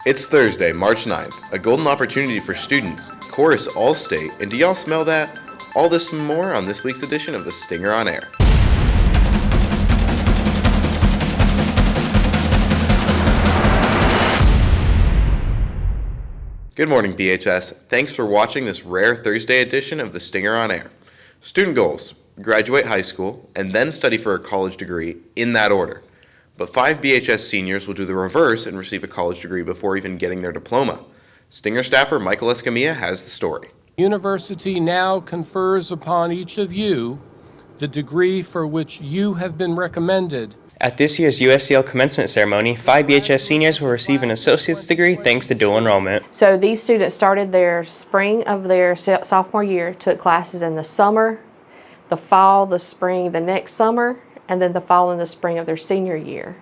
It's Thursday, March 9th, a golden opportunity for students, chorus all-state, and do y'all smell that? All this and more on this week's edition of The Stinger on Air. Good morning, BHS. Thanks for watching this rare Thursday edition of The Stinger on Air. Student goals: graduate high school and then study for a college degree in that order. But 5 BHS seniors will do the reverse and receive a college degree before even getting their diploma. Stinger staffer Michael Escamilla has the story. University now confers upon each of you the degree for which you have been recommended. At this year's USCL commencement ceremony, 5 BHS seniors will receive an associate's degree thanks to dual enrollment. So these students started their spring of their sophomore year, took classes in the summer, the fall, the spring, the next summer, and then the fall and the spring of their senior year.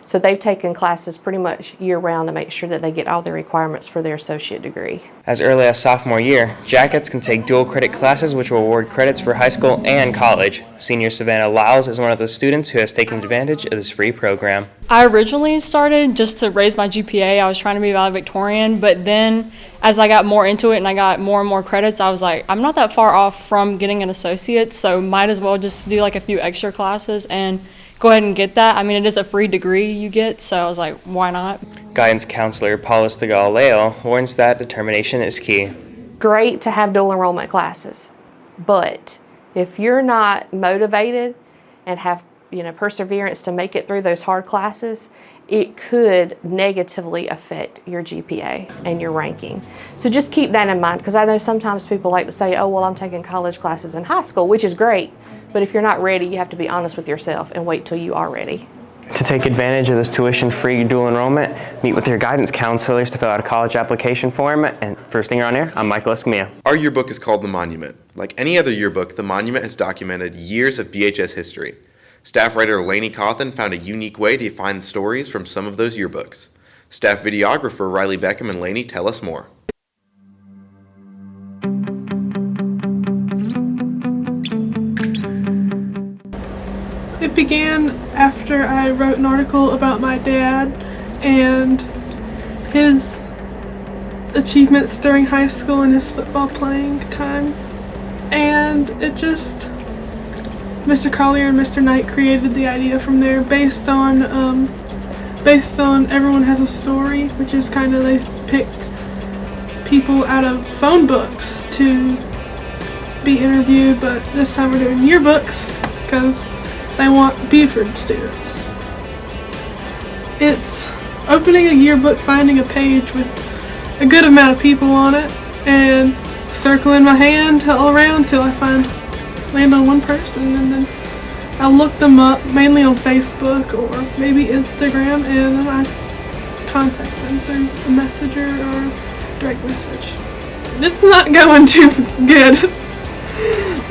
So they've taken classes pretty much year-round to make sure that they get all the requirements for their associate degree. As early as sophomore year, Jackets can take dual credit classes which will award credits for high school and college. Senior Savannah Lyles is one of the students who has taken advantage of this free program. I originally started just to raise my GPA. I was trying to be valedictorian, but then as I got more into it and I got more and more credits, I was like, I'm not that far off from getting an associate, so might as well just do like a few extra classes and go ahead and get that. I mean, it is a free degree you get, so I was like, why not? Guidance counselor Paulus de Galileo warns that determination is key. Great to have dual enrollment classes, but if you're not motivated and have perseverance to make it through those hard classes, it could negatively affect your GPA and your ranking. So just keep that in mind, because I know sometimes people like to say, oh, well, I'm taking college classes in high school, which is great, but if you're not ready, you have to be honest with yourself and wait till you are ready. To take advantage of this tuition-free dual enrollment, meet with your guidance counselors to fill out a college application form. And for Stinger on Air, I'm Michael Escamilla. Our yearbook is called The Monument. Like any other yearbook, The Monument has documented years of BHS history. Staff writer Lainey Cawthon found a unique way to find stories from some of those yearbooks. Staff videographer Riley Beckham and Lainey tell us more. It began after I wrote an article about my dad and his achievements during high school and his football playing time. And it just, Mr. Collier and Mr. Knight created the idea from there based on Everyone Has a Story, which is kind of, they picked people out of phone books to be interviewed, but this time we're doing yearbooks because they want Buford students. It's opening a yearbook, finding a page with a good amount of people on it, and circling my hand all around till I land on one person, and then I'll look them up mainly on Facebook or maybe Instagram, and then I contact them through a messenger or direct message. It's not going too good.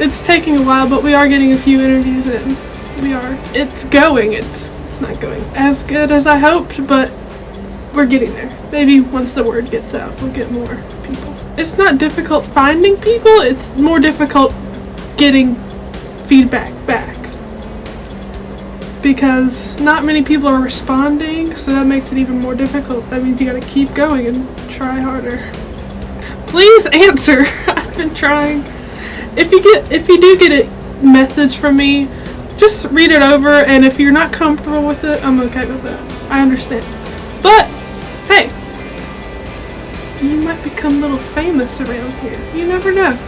It's taking a while, but we are getting a few interviews in. It's not going as good as I hoped, but we're getting there. Maybe once the word gets out, we'll get more people. It's not difficult finding people, it's more difficult getting feedback back. Because not many people are responding, so that makes it even more difficult. That means you gotta keep going and try harder. Please answer. I've been trying. If you do get a message from me, just read it over, and if you're not comfortable with it, I'm okay with it. I understand. But, hey, you might become a little famous around here. You never know.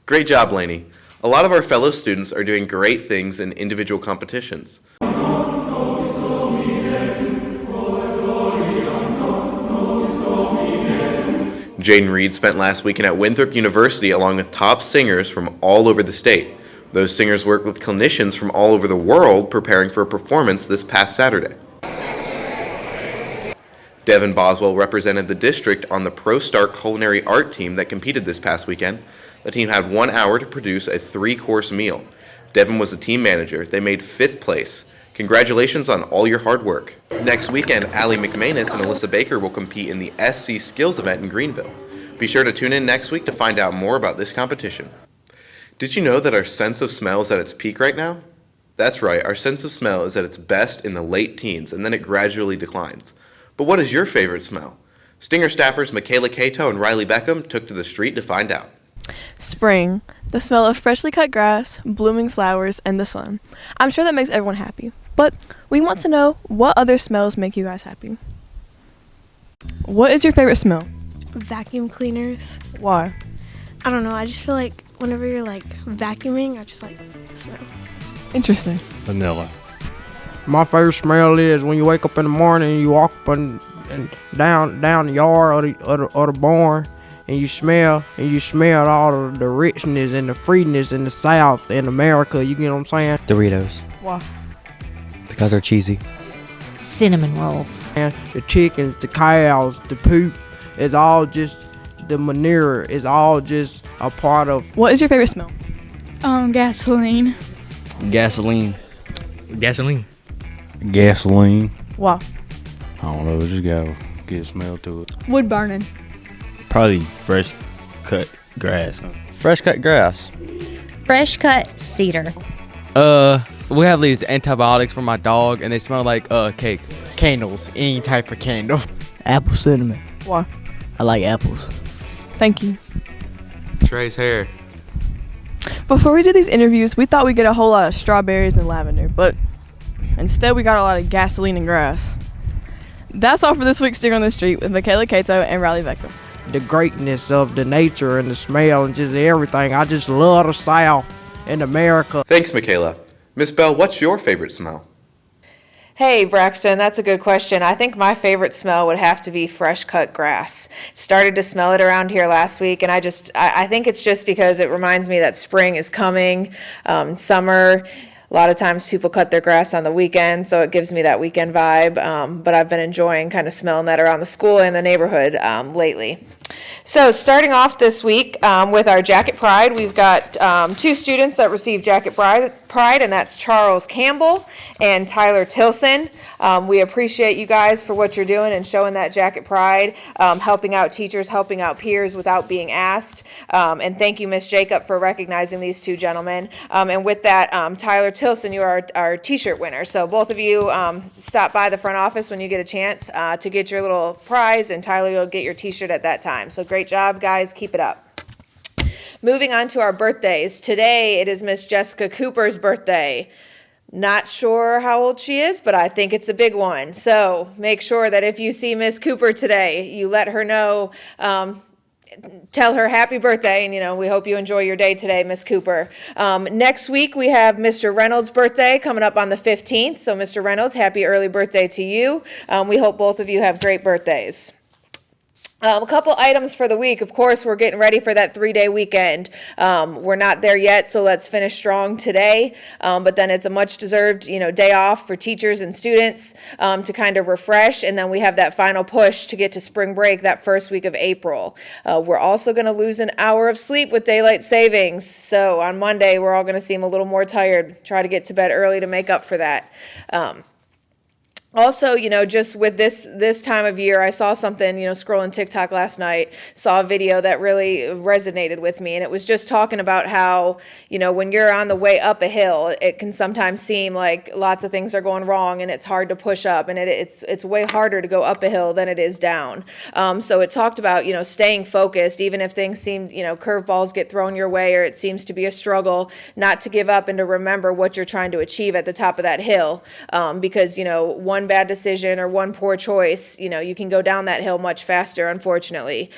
Great job, Lainey. A lot of our fellow students are doing great things in individual competitions. Jaden Reed spent last weekend at Winthrop University along with top singers from all over the state. Those singers worked with clinicians from all over the world preparing for a performance this past Saturday. Devin Boswell represented the district on the ProStar Culinary Art team that competed this past weekend. The team had 1 hour to produce a 3-course meal. Devin was the team manager. They made 5th place. Congratulations on all your hard work. Next weekend, Allie McManus and Alyssa Baker will compete in the SC Skills event in Greenville. Be sure to tune in next week to find out more about this competition. Did you know that our sense of smell is at its peak right now? That's right, our sense of smell is at its best in the late teens, and then it gradually declines. But what is your favorite smell? Stinger staffers Michaela Cato and Riley Beckham took to the street to find out. Spring, the smell of freshly cut grass, blooming flowers, and the sun. I'm sure that makes everyone happy, but we want to know what other smells make you guys happy. What is your favorite smell? Vacuum cleaners. Why? I don't know. I just feel like whenever you're like vacuuming, I just like the smell. Interesting. Vanilla. My favorite smell is when you wake up in the morning and you walk up and down the yard or the barn and you smell all of the richness and the freeness in the South in America. You get what I'm saying? Doritos. Why? Because they're cheesy. Cinnamon rolls. And the chickens, the cows, the poop is all just the manure is all just a part of. What is your favorite smell? Gasoline. Gasoline. Gasoline. Gasoline. Why? I don't know, just got a good smell to it. Wood burning. Probably fresh cut grass. Fresh cut grass. Fresh cut cedar. We have these antibiotics for my dog, and they smell like cake. Candles, any type of candle. Apple cinnamon. Why? I like apples. Thank you. Trey's hair. Before we did these interviews, we thought we'd get a whole lot of strawberries and lavender, but instead we got a lot of gasoline and grass. That's all for this week's Stinger on the Street with Michaela Cato and Riley Beckham. The greatness of the nature and the smell and just everything. I just love the South and America. Thanks, Michaela. Miss Bell, what's your favorite smell? Hey, Braxton, that's a good question. I think my favorite smell would have to be fresh cut grass. Started to smell it around here last week, and I think it's just because it reminds me that spring is coming, summer. A lot of times people cut their grass on the weekend, so it gives me that weekend vibe. But I've been enjoying kind of smelling that around the school and the neighborhood lately. So starting off this week with our Jacket Pride, we've got 2 students that received Jacket Pride, and that's Charles Campbell and Tyler Tilson. We appreciate you guys for what you're doing and showing that Jacket Pride, helping out teachers, helping out peers without being asked. And thank you, Miss Jacob, for recognizing these 2 gentlemen. And with that, Tyler Tilson, you are our t-shirt winner. So both of you stop by the front office when you get a chance to get your little prize, and Tyler, you'll get your t-shirt at that time. So great job, guys. Keep it up. Moving on to our birthdays. Today, it is Miss Jessica Cooper's birthday. Not sure how old she is, but I think it's a big one. So make sure that if you see Miss Cooper today, you let her know, tell her happy birthday, and we hope you enjoy your day today, Miss Cooper. Next week we have Mr. Reynolds' birthday coming up on the 15th. So Mr. Reynolds, happy early birthday to you. We hope both of you have great birthdays. A couple items for the week. Of course, we're getting ready for that 3-day weekend. We're not there yet, so let's finish strong today. But then it's a much-deserved, day off for teachers and students to kind of refresh. And then we have that final push to get to spring break that first week of April. We're also going to lose an hour of sleep with daylight savings. So on Monday, we're all going to seem a little more tired. Try to get to bed early to make up for that. Also, just with this time of year, I saw something, scrolling TikTok last night, saw a video that really resonated with me. And it was just talking about how, when you're on the way up a hill, it can sometimes seem like lots of things are going wrong and it's hard to push up. And it's way harder to go up a hill than it is down. So it talked about, staying focused, even if things seem, curveballs get thrown your way or it seems to be a struggle, not to give up and to remember what you're trying to achieve at the top of that hill. Because, one bad decision or one poor choice, you can go down that hill much faster, unfortunately.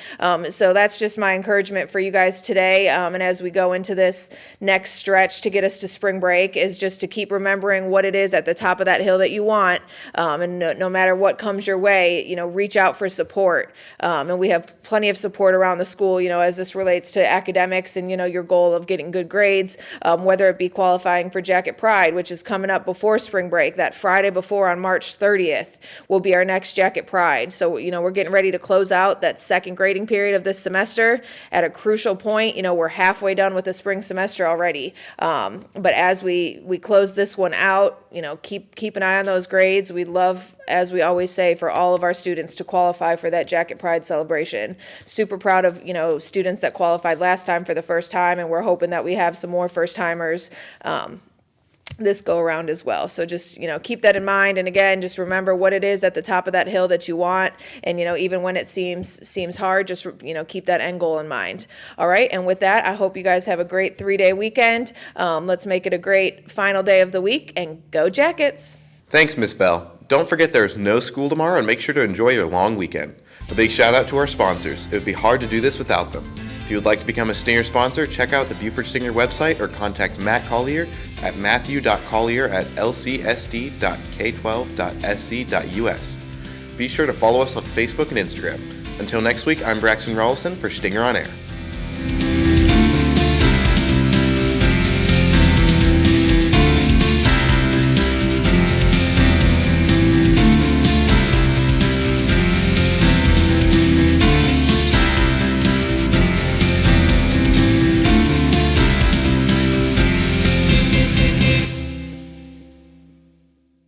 So that's just my encouragement for you guys today. And as we go into this next stretch to get us to spring break, is just to keep remembering what it is at the top of that hill that you want. And no matter what comes your way, reach out for support. And we have plenty of support around the school, as this relates to academics and, your goal of getting good grades, whether it be qualifying for Jacket Pride, which is coming up before spring break, that Friday before on March March 30th will be our next Jacket Pride. So, we're getting ready to close out that second grading period of this semester at a crucial point. We're halfway done with the spring semester already. But as we close this one out, keep an eye on those grades. We'd love, as we always say, for all of our students to qualify for that Jacket Pride celebration. Super proud of, students that qualified last time for the first time, and we're hoping that we have some more first timers this go around as well. So just, keep that in mind. And again, just remember what it is at the top of that hill that you want. And, even when it seems hard, just, keep that end goal in mind. All right. And with that, I hope you guys have a great 3-day weekend. Let's make it a great final day of the week, and go Jackets. Thanks, Miss Bell. Don't forget there's no school tomorrow, and make sure to enjoy your long weekend. A big shout out to our sponsors. It would be hard to do this without them. If you would like to become a Stinger sponsor, check out the Buford Stinger website or contact Matt Collier at matthew.collier@lcsd.k12.sc.us. Be sure to follow us on Facebook and Instagram. Until next week, I'm Braxton Rawlson for Stinger on Air.